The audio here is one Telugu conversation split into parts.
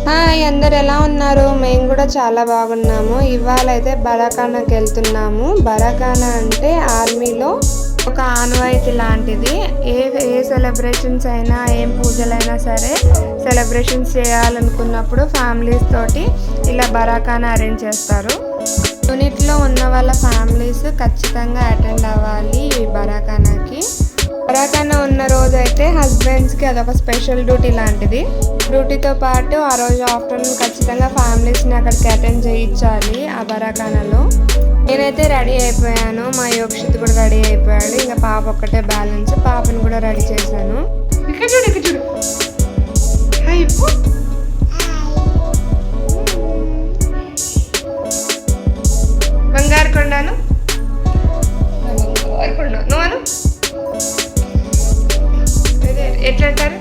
హాయ్, అందరు ఎలా ఉన్నారు? మేము కూడా చాలా బాగున్నాము. ఇవాళ అయితే బరాకానాకి వెళ్తున్నాము. బరాకానా అంటే ఆర్మీలో ఒక ఆనవాయితీ లాంటిది. ఏ సెలబ్రేషన్స్ అయినా, ఏం పూజలైనా సరే సెలబ్రేషన్స్ చేయాలనుకున్నప్పుడు ఫ్యామిలీస్ తోటి ఇలా బరాకానా అరేంజ్ చేస్తారు. యూనిట్లో ఉన్న వాళ్ళ ఫ్యామిలీస్ ఖచ్చితంగా అటెండ్ అవ్వాలి ఈ బరాకానాకి. బరాకానా ఉన్న రోజు అయితే హస్బెండ్స్కి అదొక స్పెషల్ డ్యూటీ లాంటిది. డ్యూటీతో పాటు ఆ రోజు ఆఫ్టర్నూన్ ఖచ్చితంగా ఫ్యామిలీస్ని అక్కడికి అటెండ్ చేయించాలి ఆ బరాకానాలో. నేనైతే రెడీ అయిపోయాను, మా యోక్షిత్ కూడా రెడీ అయిపోయాడు. ఇంకా పాప ఒక్కటే బ్యాలెన్స్, పాపని కూడా రెడీ చేశాను. ఇక్కడ చూడు, ఇక్కడ చూడు. బంగారు కొండాను, బంగారు కొండ నువ్వు ఎట్లా అంటారు?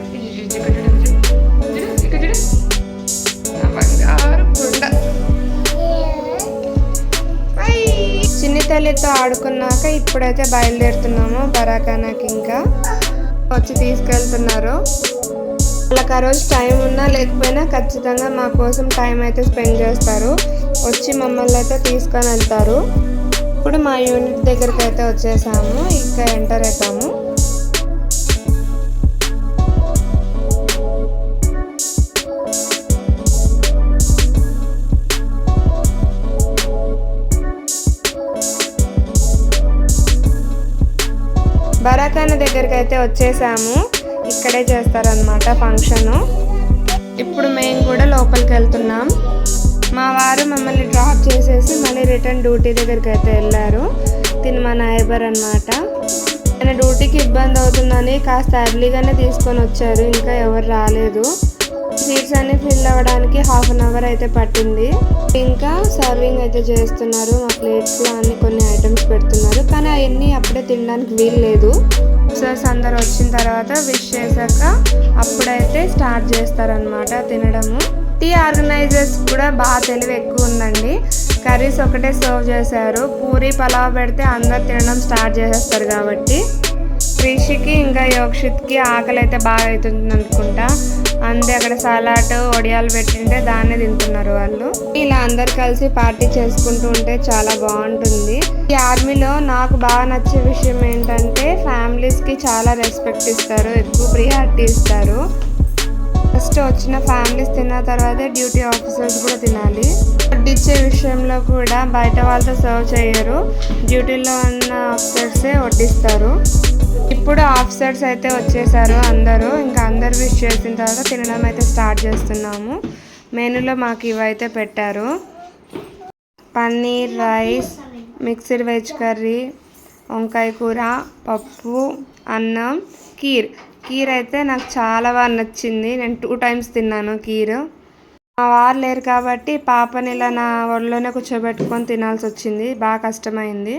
చిన్ని తల్లితో ఆడుకున్నాక ఇప్పుడైతే బయలుదేరుతున్నాము బరాకానాకి. ఇంకా వచ్చి తీసుకెళ్తున్నారు. వాళ్ళకి ఆ రోజు టైం ఉన్నా లేకపోయినా ఖచ్చితంగా మా కోసం టైం అయితే స్పెండ్ చేస్తారు. వచ్చి మమ్మల్ని అయితే తీసుకొని వెళ్తారు. ఇప్పుడు మా యూనిట్ దగ్గరికి అయితే వచ్చేసాము. ఇంకా ఎంటర్ అవుతాము. బరాకానా దగ్గరికి అయితే వచ్చేసాము. ఇక్కడే చేస్తారనమాట ఫంక్షను. ఇప్పుడు మేము కూడా లోపలికి వెళ్తున్నాం. మా వారు మమ్మల్ని డ్రాప్ చేసేసి మళ్ళీ రిటర్న్ డ్యూటీ దగ్గరికి అయితే వెళ్ళారు. తిని మా నైబర్ అనమాట. ఆయన డ్యూటీకి ఇబ్బంది అవుతుందని కాస్త ఎర్లీగానే తీసుకొని వచ్చారు. ఇంకా ఎవరు రాలేదు. సీట్స్ అన్ని ఫిల్ అవ్వడానికి హాఫ్ అన్ అవర్ అయితే పట్టింది. ఇంకా సర్వింగ్ అయితే చేస్తున్నారు. మా ప్లేట్స్లో అన్ని కొన్ని ఐటమ్స్ పెడుతున్నారు, కానీ అవన్నీ అప్పుడే తినడానికి వీలు లేదు. ఆఫీసర్స్ అందరు వచ్చిన తర్వాత విష్ చేశాక అప్పుడైతే స్టార్ట్ చేస్తారనమాట తినడము. టీ ఆర్గనైజర్స్ కూడా బాగా తెలివి ఎక్కువ ఉందండి. కర్రీస్ ఒకటే సర్వ్ చేశారు. పూరి పలావ్ పెడితే అందరు తినడం స్టార్ట్ చేసేస్తారు కాబట్టి రిషికి ఇంకా యోక్షిత్కి ఆకలి అయితే బాగా అవుతుంది అనుకుంటా. అంతే అక్కడ సలాడ్ వడియాలు పెట్టింటే దాన్నే తింటున్నారు వాళ్ళు. ఇలా అందరు కలిసి పార్టీ చేసుకుంటూ ఉంటే చాలా బాగుంటుంది. ఈ ఆర్మీలో నాకు బాగా నచ్చే విషయం ఏంటంటే ఫ్యామిలీస్కి చాలా రెస్పెక్ట్ ఇస్తారు, ఎక్కువ ప్రియారిటీ ఇస్తారు. ఫస్ట్ వచ్చిన ఫ్యామిలీస్ తిన్న తర్వాతే డ్యూటీ ఆఫీసర్స్ కూడా తినాలి. ఫుడ్ ఇచ్చే విషయంలో కూడా బయట వాళ్ళతో సర్వ్ చేయరు. డ్యూటీలో ఉన్న ఆఫీసర్సే వడ్డిస్తారు. ఇప్పుడు ఆఫీసర్స్ అయితే వచ్చేసారు అందరూ. ఇంకా అందరు విష్ చేసిన తర్వాత తినడం అయితే స్టార్ట్ చేస్తున్నాము. మెనూలో మాకు ఇవైతే పెట్టారు: paneer rice, mixed veg curry, వంకాయ కూర, పప్పు, అన్నం, కీర్ అయితే నాకు చాలా బాగా నచ్చింది. నేను 2 times తిన్నాను కీర్. మా వారు లేరు కాబట్టి పాపని ఇలా నా ఒళ్ళోనే కూర్చోబెట్టుకొని తినాల్సి వచ్చింది. బాగా కష్టమైంది.